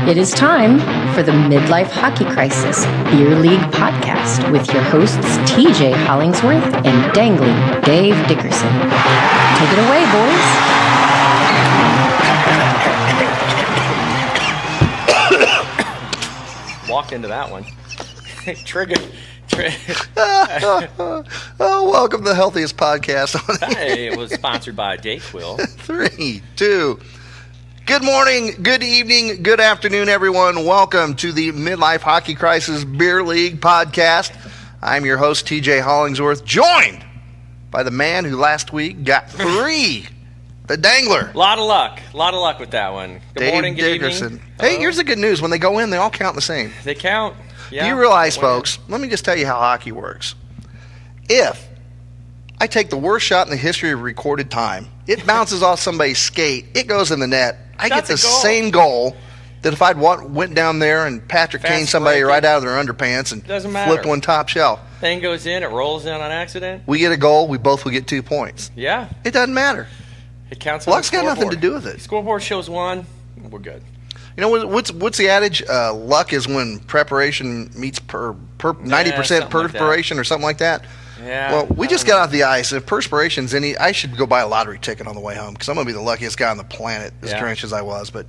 It is time for the Midlife Hockey Crisis Beer League podcast with your hosts TJ Hollingsworth and Dangling Dave Dickerson. Take it away, boys. Walked into that one. Trigger. Oh, welcome to the healthiest podcast. Hey, it was sponsored by Dayquil. 3, 2. Good morning, good evening, good afternoon, everyone. Welcome to the Midlife Hockey Crisis Beer League podcast. I'm your host, TJ Hollingsworth, joined by the man who last week got 3, the Dangler. A lot of luck with that one. Good Dave morning, good Dickerson. evening. Hey, here's the good news. When they go in, they all count the same. They count. Yeah, Do you realize, folks, let me just tell you how hockey works. If I take the worst shot in the history of recorded time, it bounces off somebody's skate, it goes in the net, I get the same goal that if I'd went down there and Patrick Kane somebody right out of their underpants and flipped one top shelf. Thing goes in, it rolls in on accident. We get a goal, we both will get 2 points. Yeah. It doesn't matter. It counts. Luck's got nothing to do with it. Scoreboard shows 1, we're good. You know what's the adage? Luck is when preparation meets 90% perspiration or something like that. Yeah. Well, we just got off the ice. If perspiration's any, I should go buy a lottery ticket on the way home because I'm going to be the luckiest guy on the planet, as drenched as I was. But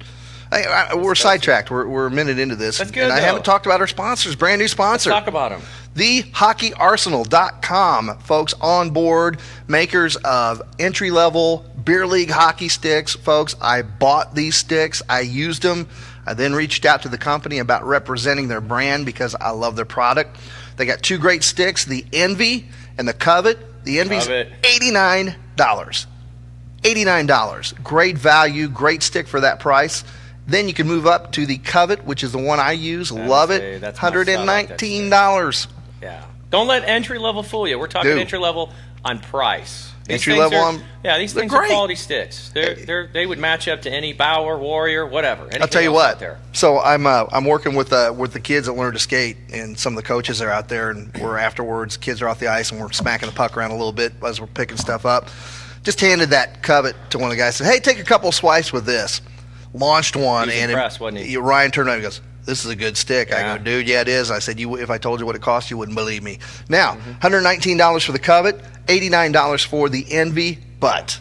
we're sidetracked. We're a minute into this. That's good, and I haven't talked about our sponsors. Brand new sponsor. Let's talk about them. TheHockeyArsenal.com. Folks on board, makers of entry-level beer league hockey sticks. Folks, I bought these sticks. I used them. I then reached out to the company about representing their brand because I love their product. They got 2 great sticks, the Envy and the Covet. The Envy's $89. $89. Great value, great stick for that price. Then you can move up to the Covet, which is the one I use. Love it. $119. Yeah. Don't let entry level fool you. We're talking entry level on price. Entry level on. Yeah, these things are quality sticks. They would match up to any Bauer, Warrior, whatever. I'll tell you what. So I'm working with the kids that learn to skate, and some of the coaches are out there, and we're afterwards. Kids are off the ice, and we're smacking the puck around a little bit as we're picking stuff up. Just handed that Covet to one of the guys. Said, "Hey, take a couple swipes with this." Launched one, and Ryan turned around and goes, "This is a good stick." Yeah. I go, "Dude, yeah, it is." I said, "If I told you what it cost, you wouldn't believe me." Now, $119 for the Covet, $89 for the Envy. But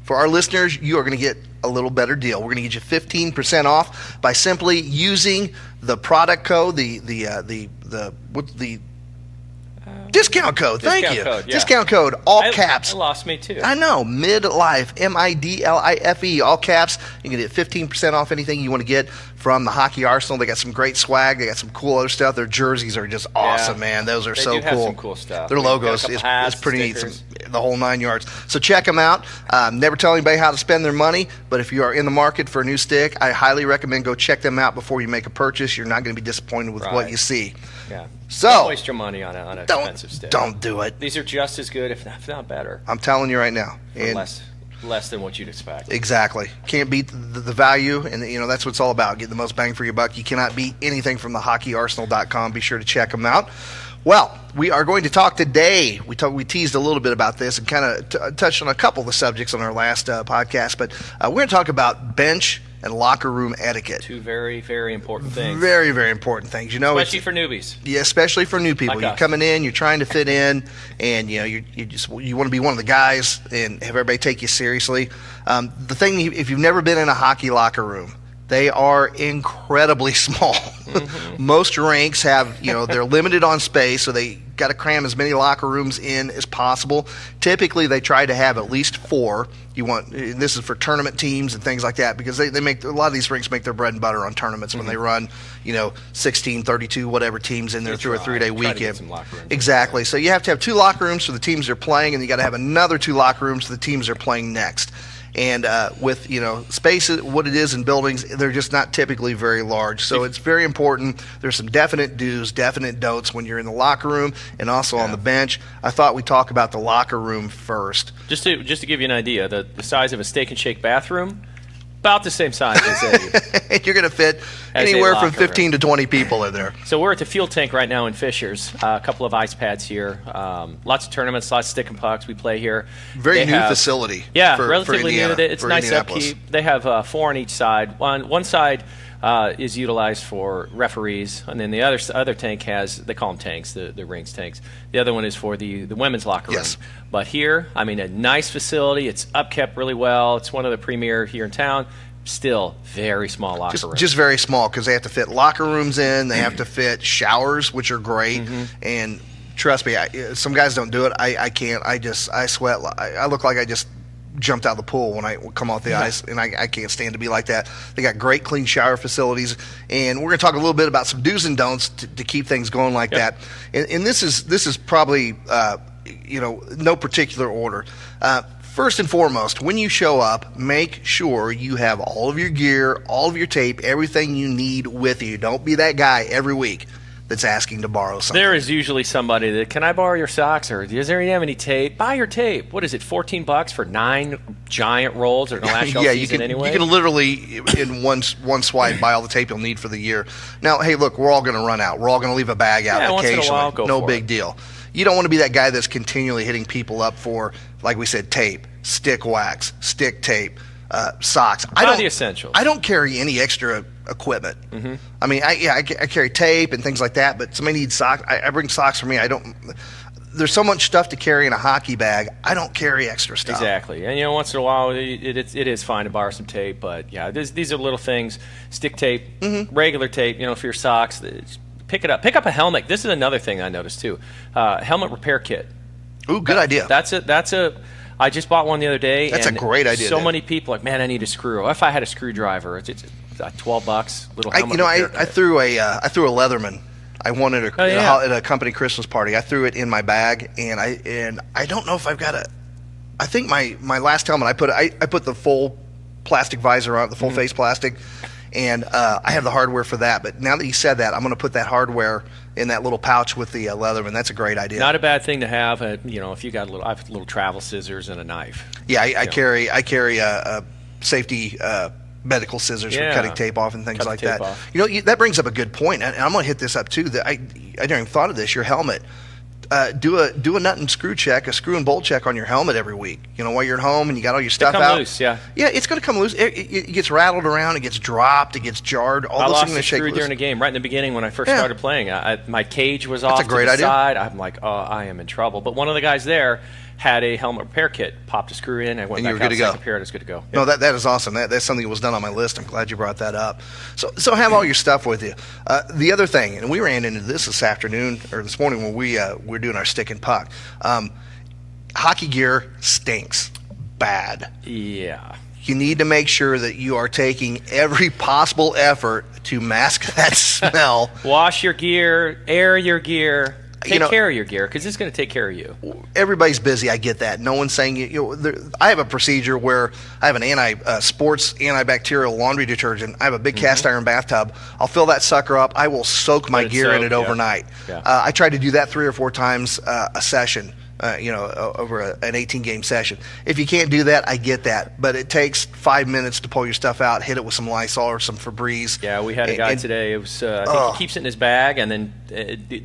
for our listeners, you are going to get a little better deal. We're going to get you 15% off by simply using the product code, the discount code. Thank you. Discount code, all caps. It lost me too. I know. Midlife, MIDLIFE, all caps. You can get 15% off anything you want to get from the Hockey Arsenal. They got some great swag. They got some cool other stuff. Their jerseys are just awesome, man. Those are so cool. They have some cool stuff. Their logo is pretty neat. The whole 9 yards. So check them out. Never tell anybody how to spend their money, but if you are in the market for a new stick, I highly recommend go check them out before you make a purchase. You're not going to be disappointed with what you see. Yeah. So don't waste your money on an expensive stick. Don't do it. These are just as good, if not better. I'm telling you right now. And less than what you'd expect. Exactly. Can't beat the value, and that's what it's all about. Get the most bang for your buck. You cannot beat anything from the hockeyarsenal.com. Be sure to check them out. Well, we are going to talk today. We teased a little bit about this and kind of touched on a couple of the subjects on our last podcast, but we're going to talk about bench and locker room etiquette. 2 very, very important things. Very, very important things. Especially for newbies. Yeah, especially for new people. Like you're coming in, you're trying to fit in, and you want to be one of the guys and have everybody take you seriously. The thing, if you've never been in a hockey locker room, they are incredibly small. Most rinks have, they're limited on space, so they got to cram as many locker rooms in as possible. Typically, they try to have at least 4. This is for tournament teams and things like that, because they make a lot of these rinks make their bread and butter on tournaments when they run, 16, 32, whatever teams in there through a 3-day weekend. Exactly. So you have to have 2 locker rooms for the teams they're playing, and you got to have another 2 locker rooms for the teams they're playing next. And with spaces, what it is in buildings, they're just not typically very large. So it's very important. There's some definite do's, definite don'ts when you're in the locker room and also on the bench. I thought we'd talk about the locker room first. Just to give you an idea, the size of a Steak and Shake bathroom, about the same size as a. You're going to fit anywhere from 15 to 20 people in there. So we're at the fuel tank right now in Fishers. A couple of ice pads here. Lots of tournaments, lots of stick and pucks. We play here. Very new facility. Yeah, relatively new. It's nice upkeep. They have 4 on each side. One side is utilized for referees, and then the other tank has, they call them tanks, the rings tanks. The other one is for the women's locker room. Yes. But here, I mean, a nice facility. It's upkept really well. It's one of the premier here in town. Still very small locker room. Just very small, because they have to fit locker rooms in. They have to fit showers, which are great. And trust me, some guys don't do it. I can't. I sweat. I look like I just jumped out of the pool when I come off the ice, and I can't stand to be like that. They got great clean shower facilities, and we're going to talk a little bit about some do's and don'ts to keep things going like that. And this is probably no particular order. First and foremost, when you show up, make sure you have all of your gear, all of your tape, everything you need with you. Don't be that guy every week that's asking to borrow something. There is usually somebody that, can I borrow your socks, or does there have any tape? Buy your tape. What is it, $14 for 9 giant rolls that are going to last you all season anyway? You can literally, in one swipe, buy all the tape you'll need for the year. Now, hey, look, we're all going to run out. We're all going to leave a bag out occasionally. Once in a while, go no for big it. deal. You don't want to be that guy that's continually hitting people up for, like we said, tape, stick wax, stick tape, socks. Buy the essentials. I don't carry any extra equipment. I mean, I carry tape and things like that, but somebody needs socks. I bring socks for me. There's so much stuff to carry in a hockey bag. I don't carry extra stuff. Exactly. And, once in a while, it is fine to borrow some tape, but, yeah, these are little things. Stick tape, regular tape, for your socks. Pick it up. Pick up a helmet. This is another thing I noticed, too. Helmet repair kit. Ooh, good idea. I just bought one the other day. That's a great idea. So many people are like, man, I need a screw. If I had a screwdriver, it's $12. Little helmet repair kit. I threw a Leatherman. I won it at a company Christmas party. I threw it in my bag, and I don't know if I've got I think my last helmet, I put the full plastic visor on it, the full face plastic, and I have the hardware for that. But now that you said that, I'm going to put that hardware in that little pouch with the Leatherman. That's a great idea. Not a bad thing to have. If you got I have little travel scissors and a knife. Yeah, I carry a safety medical scissors for cutting tape off and things like that. That brings up a good point, and I'm going to hit this up too. That I never even thought of this. Your helmet. Do a nut and screw check, a screw and bolt check on your helmet every week. While you're at home and you got all your stuff out. Loose, yeah. Yeah, it's going to come loose. It gets rattled around, it gets dropped, it gets jarred. All those things I lost a screw during a game right in the beginning when I first started playing. My cage was off to the side. I'm like, oh, I am in trouble. But one of the guys there had a helmet repair kit. Popped a screw in. I went back out, second period. It's good to go. No, that is awesome. That's something that was done on my list. I'm glad you brought that up. So have all your stuff with you. The other thing, and we ran into this afternoon or this morning when we're doing our stick and puck. Hockey gear stinks bad. Yeah. You need to make sure that you are taking every possible effort to mask that smell. Wash your gear, air your gear. Take care of your gear, because it's going to take care of you. Everybody's busy. I get that. No one's saying I have a procedure where I have an sports antibacterial laundry detergent. I have a big cast iron bathtub. I'll fill that sucker up. I will soak my gear in it overnight. Yeah. I try to do that 3 or 4 times a session. Over an 18-game session. If you can't do that, I get that. But it takes 5 minutes to pull your stuff out, hit it with some Lysol or some Febreze. Yeah, we had a guy today. It was I think he keeps it in his bag, and then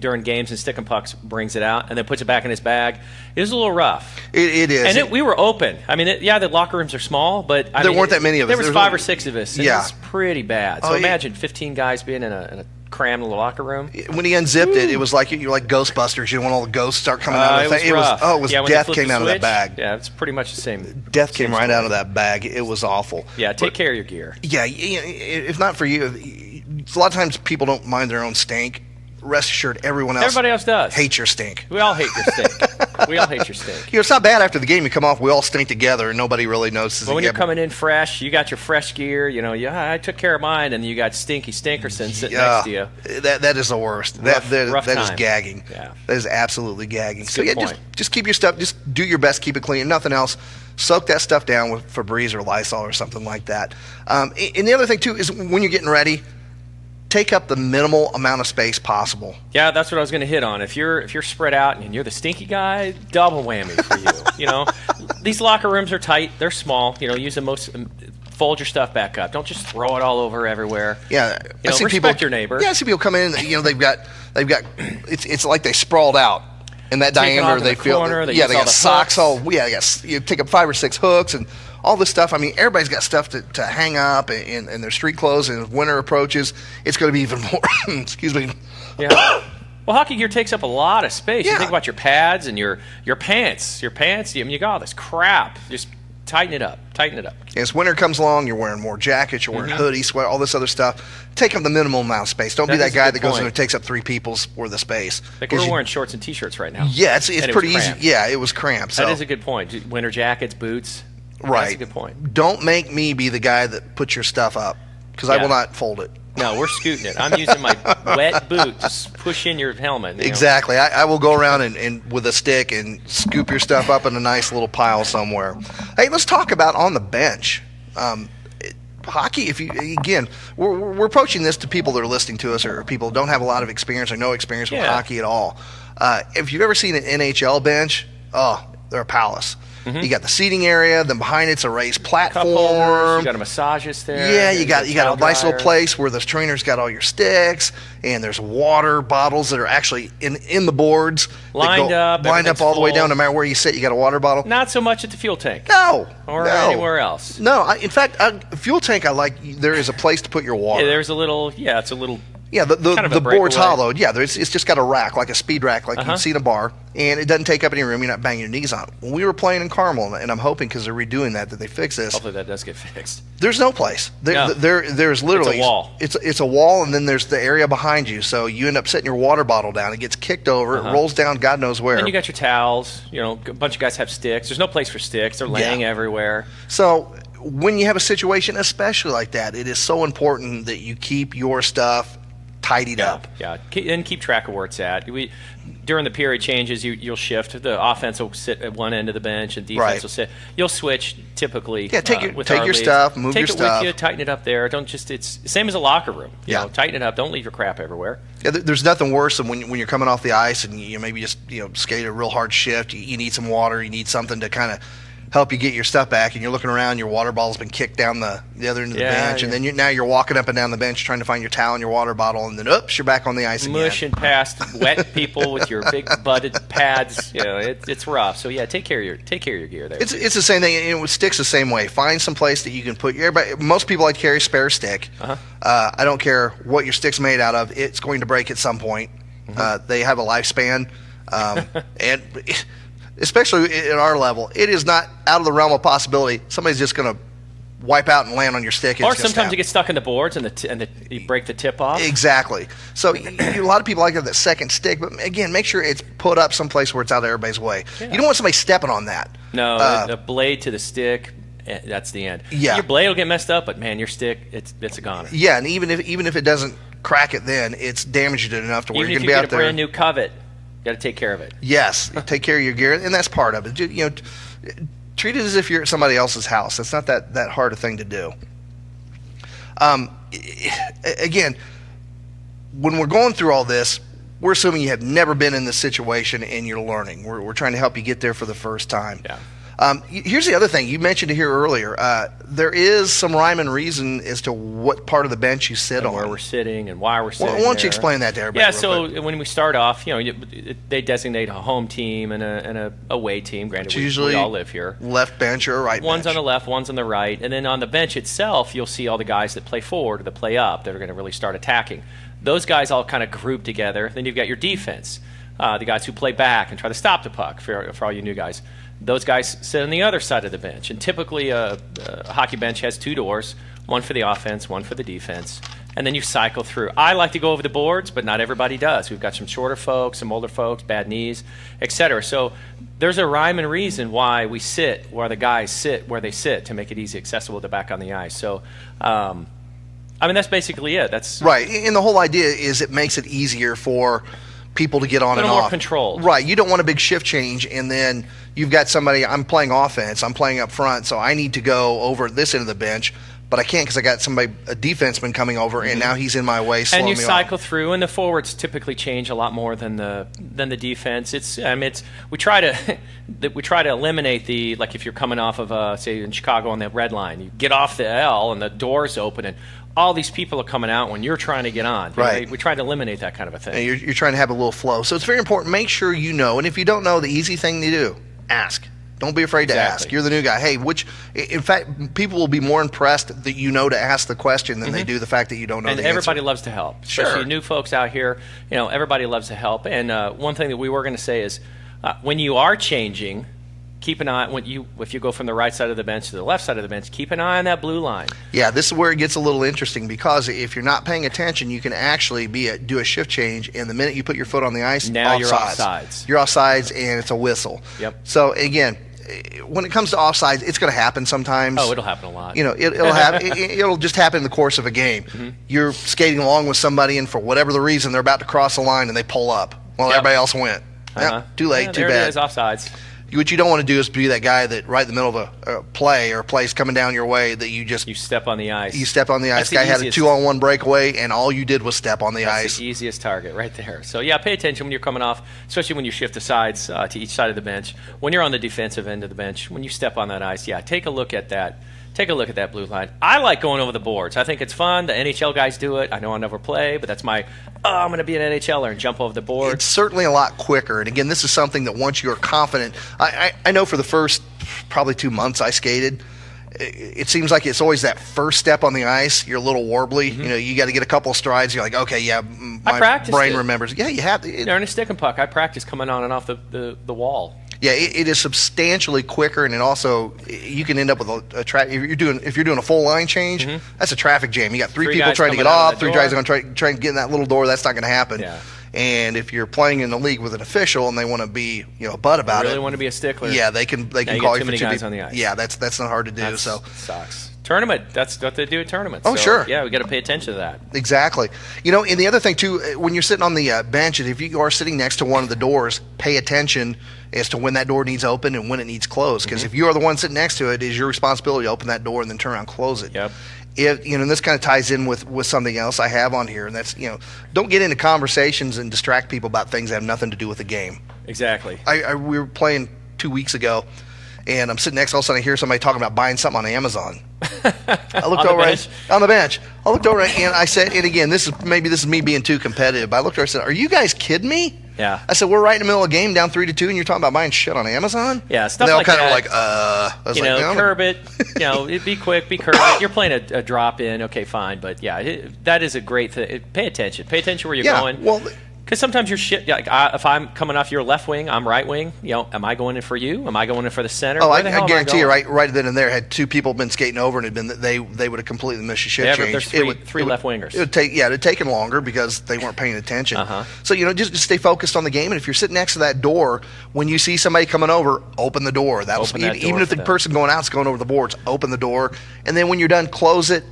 during games and stick and pucks brings it out, and then puts it back in his bag. It was a little rough. It is. And we were open. I mean, the locker rooms are small, but there weren't that many of us. There was 5 or 6 of us. And yeah. It was pretty bad. So imagine 15 guys being in a crammed little locker room. When he unzipped it, it was like you're like Ghostbusters. When all the ghosts start coming out of the thing. It was death came out of that bag. Yeah, it's pretty much the same. Death came right out of that bag. It was awful. Yeah, take care of your gear. Yeah, if not for you, a lot of times people don't mind their own stink. Rest assured, everybody else does. Hates your stink. We all hate your stink. We all hate your stink. It's not bad after the game. You come off, we all stink together, and nobody really notices. But when you're coming in fresh, you got your fresh gear. I took care of mine, and you got Stinky Stinkerson sitting next to you. That is the worst. Rough that is time. Gagging. Yeah. That is absolutely gagging. That's so just keep your stuff. Just do your best. Keep it clean. If nothing else, soak that stuff down with Febreze or Lysol or something like that. And the other thing too is when you're getting ready, take up the minimal amount of space possible. Yeah, that's what I was going to hit on. If you're spread out and you're the stinky guy, double whammy for you. These locker rooms are tight. They're small. Use the most. Fold your stuff back up. Don't just throw it all over everywhere. Yeah, I see respect your neighbor. Yeah, I see people come in. They've got. It's like they sprawled out. In that diameter, they feel. Corner, they got socks. You take up 5 or 6 hooks and all this stuff. I mean, everybody's got stuff to hang up in their street clothes, and as winter approaches, it's going to be even more, excuse me. Yeah. Well, hockey gear takes up a lot of space. Yeah. You think about your pads and your pants. Your pants, I mean, you got all this crap. Just tighten it up. Tighten it up. As winter comes along, you're wearing more jackets, you're wearing hoodies, sweat, all this other stuff. Take up the minimum amount of space. Don't be that guy that goes in and takes up 3 people's worth of space. Like we're wearing shorts and T-shirts right now. Yeah, it's pretty easy. Yeah, it was cramped. So. That is a good point. Winter jackets, boots. Right. That's a good point. Don't make me be the guy that puts your stuff up, because I will not fold it. No, we're scooting it. I'm using my wet boot to push in your helmet. Exactly. I will go around and with a stick and scoop your stuff up in a nice little pile somewhere. Hey, let's talk about on the bench. Hockey, we're approaching this to people that are listening to us or people who don't have a lot of experience or no experience with hockey at all. If you've ever seen an NHL bench, they're a palace. You got the seating area, then behind it's a raised platform. You got a massageist there. Yeah, you got a nice little place where the trainer's got all your sticks, and there's water bottles that are actually in the boards. Lined up all the way down. No matter where you sit, you got a water bottle. Not so much at the fuel tank. Or anywhere else. No, in fact, fuel tank, there is a place to put your water. Yeah, it's a little. Yeah, the kind of board's hollowed. Yeah, it's just got a rack, like a speed rack, like you'd see in a bar, and it doesn't take up any room. You're not banging your knees on it. When we were playing in Carmel, and I'm hoping because they're redoing that they fix this. Hopefully that does get fixed. There's no place. There's literally it's a wall. It's a wall, and then there's the area behind you. So you end up setting your water bottle down. It gets kicked over. It rolls down, God knows where. And you got your towels. A bunch of guys have sticks. There's no place for sticks. They're laying everywhere. So when you have a situation, especially like that, it is so important that you keep your stuff tidied up. Yeah, and keep track of where it's at. During the period changes, you'll shift. The offense will sit at one end of the bench, and defense will sit. You'll switch typically. Yeah, take your stuff, move your stuff. Take it with you, tighten it up there. Don't just. It's the same as a locker room. Tighten it up. Don't leave your crap everywhere. Yeah, there's nothing worse than when you're coming off the ice and you maybe just skate a real hard shift. You need some water. You need something to kind of help you get your stuff back, and you're looking around, your water bottle's been kicked down the other end of the bench, and then now you're walking up and down the bench trying to find your towel and your water bottle, and then you're back on the ice again. Mushing past wet people with your big butted pads. It's rough. So take care of your gear there. It's the same thing. With sticks the same way. Find some place that you can put most people like to carry a spare stick. I don't care what your stick's made out of. It's going to break at some point. They have a lifespan, and especially at our level, it is not out of the realm of possibility. Somebody's just going to wipe out and land on your stick. Or sometimes you get stuck in the boards and you break the tip off. Exactly. So a lot of people like that second stick, but again, make sure it's put up someplace where it's out of everybody's way. Yeah. You don't want somebody stepping on that. No, the blade to the stick, that's the end. Yeah. Your blade will get messed up, but man, your stick, it's a goner. Yeah, and even if it doesn't crack it, then it's damaged it enough to where you're going to be out there. Even if you get a brand new covet, got to take care of it. Yes, take care of your gear, and that's part of it. Treat it as if you're at somebody else's house. It's not that hard a thing to do. Again, when we're going through all this, we're assuming you have never been in this situation and you're learning. We're trying to help you get there for the first time. Yeah. Here's the other thing. You mentioned it here earlier. There is some rhyme and reason as to what part of the bench you sit on. Where we're sitting and why we're sitting Why don't you explain that to everybody? Yeah, so when we start off, they designate a home team and a away team. Granted, we all live here. Left bench or right bench. One's on the left, one's on the right. And then on the bench itself, you'll see all the guys that play forward or that play up that are going to really start attacking. Those guys all kind of group together. Then you've got your defense, the guys who play back and try to stop the puck for all you new guys. Those guys sit on the other side of the bench. And typically a hockey bench has 2 doors, one for the offense, one for the defense. And then you cycle through. I like to go over the boards, but not everybody does. We've got some shorter folks, some older folks, bad knees, etc. So there's a rhyme and reason why we sit where the guys sit where they sit to make it easy accessible to back on the ice. So, that's basically it. That's right. And the whole idea is it makes it easier for people to get on and off. More controlled. Right. You don't want a big shift change, and then you've got somebody, I'm playing offense, I'm playing up front, so I need to go over this end of the bench, but I can't because I got a defenseman coming over, and now he's in my way, slowing me off. And you cycle through, and the forwards typically change a lot more than the defense. We try to eliminate like if you're coming off of say in Chicago on the red line, you get off the L and the door's open and all these people are coming out when you're trying to get on. Right. We try to eliminate that kind of a thing. And you're trying to have a little flow. So it's very important. Make sure you know. And if you don't know, the easy thing to do, ask. Don't be afraid to ask. You're the new guy. Hey, in fact, people will be more impressed that you know to ask the question than they do the fact that you don't know the answer. And everybody loves to help, especially new folks out here. Everybody loves to help. And one thing that we were going to say is when you are changing, keep an eye if you go from the right side of the bench to the left side of the bench, keep an eye on that blue line. Yeah, this is where it gets a little interesting because if you're not paying attention, you can actually do a shift change, and the minute you put your foot on the ice, you're offsides. You're offsides, and it's a whistle. Yep. So again, when it comes to offsides, it's going to happen sometimes. Oh, it'll happen a lot. It'll happen. It'll just happen in the course of a game. Mm-hmm. You're skating along with somebody, and for whatever the reason, they're about to cross the line, and they pull up. Well, everybody else went. Too late. Too bad. There it is, offsides. What you don't want to do is be that guy that right in the middle of a play or a play's coming down your way that you step on the ice. You step on the ice. Guy had a 2-on-1 breakaway, and all you did was step on the ice. That's the easiest target right there. So, pay attention when you're coming off, especially when you shift the sides to each side of the bench. When you're on the defensive end of the bench, when you step on that ice, take a look at that. Take a look at that blue line. I like going over the boards. I think it's fun. The NHL guys do it. I know I never play, but that's I'm going to be an NHLer and jump over the board. It's certainly a lot quicker. And again, this is something that once you're confident, I know for the first probably 2 months I skated, it seems like it's always that first step on the ice. You're a little warbly. Mm-hmm. You got to get a couple of strides. You're like, okay, my brain remembers. Yeah, you have to. During a stick and puck, I practice coming on and off the wall. Yeah, it is substantially quicker, and it also you can end up with if you're doing a full line change, that's a traffic jam. You got three people trying to get off, three guys are going to try and get in that little door. That's not going to happen. Yeah. And if you're playing in the league with an official and they want to be a butt about it, really want to be a stickler. Yeah, they can call you too many guys on the ice. Yeah, that's not hard to do. Sucks. Tournament. That's what they do at tournaments. Oh, sure. Yeah, we got to pay attention to that. Exactly. And the other thing too, when you're sitting on the bench, if you are sitting next to one of the doors, pay attention as to when that door needs open and when it needs closed. Because if you are the one sitting next to it, it is your responsibility to open that door and then turn around and close it. Yep. And this kind of ties in with something else I have on here, and that's don't get into conversations and distract people about things that have nothing to do with the game. Exactly. We were playing 2 weeks ago, and I'm sitting next. All of a sudden, I hear somebody talking about buying something on Amazon. I looked over on the bench. I looked over and I said, and again, this is me being too competitive. But I looked over and said, "Are you guys kidding me?" Yeah. I said, "We're right in the middle of a game, down 3-2, and you're talking about buying shit on Amazon?" Yeah, stuff and they all like kind that. of like, I was like, curb it. It'd be quick, be curb it. You're playing a drop in, okay, fine, but that is a great thing. Pay attention. Pay attention where you're going. Well. Because sometimes you're shit. Like if I'm coming off your left wing, I'm right wing. Am I going in for you? Am I going in for the center? Oh, I guarantee you, right then and there, had two people been skating over, and they would have completely missed a shift change. There's three left wingers. It'd have taken longer because they weren't paying attention. So just stay focused on the game. And if you're sitting next to that door, when you see somebody coming over, open the door. Even if the person going out is going over the boards, open the door. And then when you're done, close it.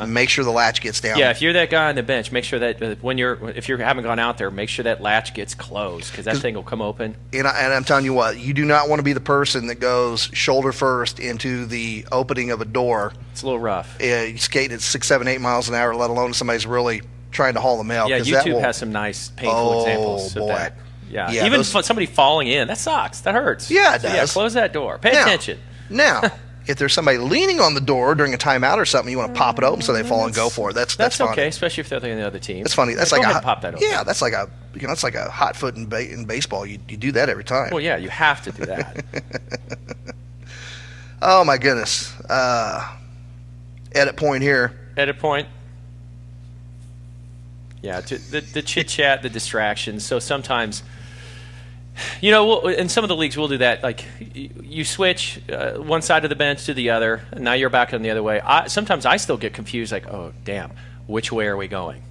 Make sure the latch gets down. Yeah, if you're that guy on the bench, make sure that if you haven't gone out there, make sure that latch gets closed because that thing will come open. And I'm telling you what, you do not want to be the person that goes shoulder first into the opening of a door. It's a little rough. You skate at 6, 7, 8 miles an hour, let alone somebody's really trying to haul the mail. Yeah, YouTube has some nice painful examples of that. Yeah, even somebody falling in, that sucks. That hurts. Yeah, it does. So yeah, close that door. Pay attention. Now. If there's somebody leaning on the door during a timeout or something, you want to pop it open so they fall and go for it. That's funny. Okay, especially if they're the other team. That's funny. That's like pop that open. Yeah, that's like a hot foot in baseball. You do that every time. Well, yeah, you have to do that. Oh my goodness. Edit point here. Edit point. Yeah, the chit chat, the distractions. So sometimes. In some of the leagues, we'll do that. Like, you switch one side of the bench to the other, and now you're back on the other way. Sometimes I still get confused, like, oh, damn, which way are we going?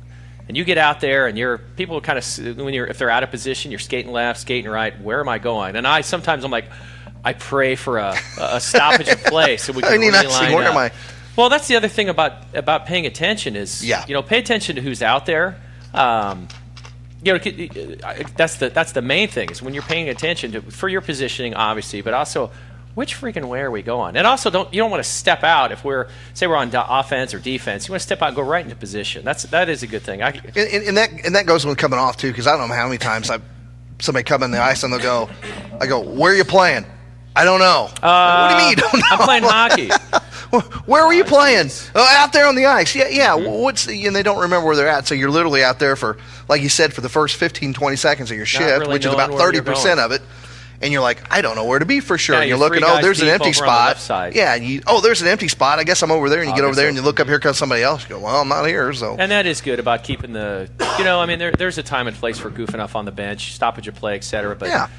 And you get out there, and people kind of, if they're out of position, you're skating left, skating right, where am I going? And sometimes I'm like, I pray for a stoppage of play so we can realign where am I? Well, that's the other thing about paying attention is, pay attention to who's out there. That's the main thing is when you're paying attention for your positioning, obviously, but also which freaking way are we going? And also, you don't want to step out if we're on offense or defense. You want to step out and go right into position. That is a good thing. And that goes when coming off too, because I don't know how many times somebody come in the ice and I go, where are you playing? I don't know. What do you mean you don't know? I'm playing hockey. Where were you playing? Out there on the ice. Yeah. Mm-hmm. And they don't remember where they're at. So you're literally out there for, like you said, for the first 15, 20 seconds of your shift, really which is about 30% of it. and you're like, I don't know where to be for sure. Yeah, and you're you're looking, three guys there's an deep empty over on the spot. left side. Yeah, and there's an empty spot. I guess I'm over there, and you get over there, and you look up, here comes somebody else. You go, well, I'm not here, so. And that is good about keeping the, there's a time and place for goofing off on the bench, stoppage of play, et cetera. But,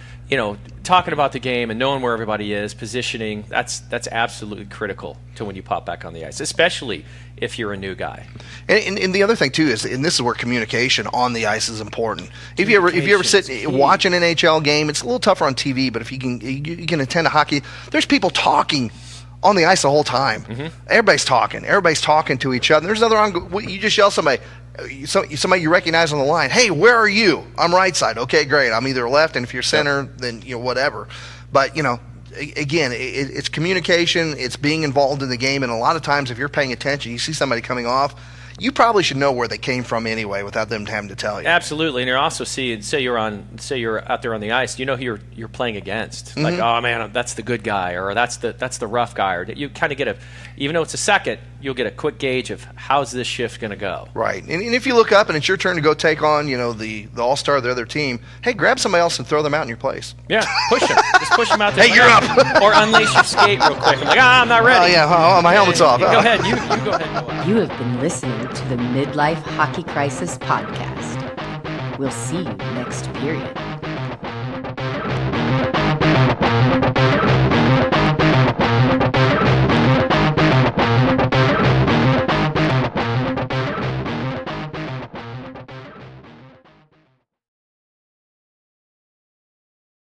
talking about the game and knowing where everybody is, positioning, that's absolutely critical to when you pop back on the ice, especially if you're a new guy. And the other thing too is, and this is where communication on the ice is important. If you ever sit watch an NHL game, it's a little tougher on TV, but if you can attend a hockey, there's people talking on the ice the whole time. Mm-hmm. Everybody's talking to each other. There's you just yell somebody you recognize on the line, hey, where are you? I'm right side. Okay, great. I'm either left, and if you're center, then whatever. But again, it's communication. It's being involved in the game, and a lot of times, if you're paying attention, you see somebody coming off, you probably should know where they came from anyway, without them having to tell you. Absolutely, and you're also seeing. Say you're out there on the ice. You know who you're playing against. Mm-hmm. Like, oh man, that's the good guy, or that's the rough guy, or you kind of get even though it's a second, you'll get a quick gauge of how's this shift going to go. Right, and if you look up and it's your turn to go take on the all-star of the other team, hey, grab somebody else and throw them out in your place. Yeah, push them. Just push them out there. Hey, you're up. Or unlace your skate real quick. I'm like, I'm not ready. Oh yeah, my helmet's off. Go ahead. You go ahead. You have been listening to the Midlife Hockey Crisis podcast. We'll see you next period.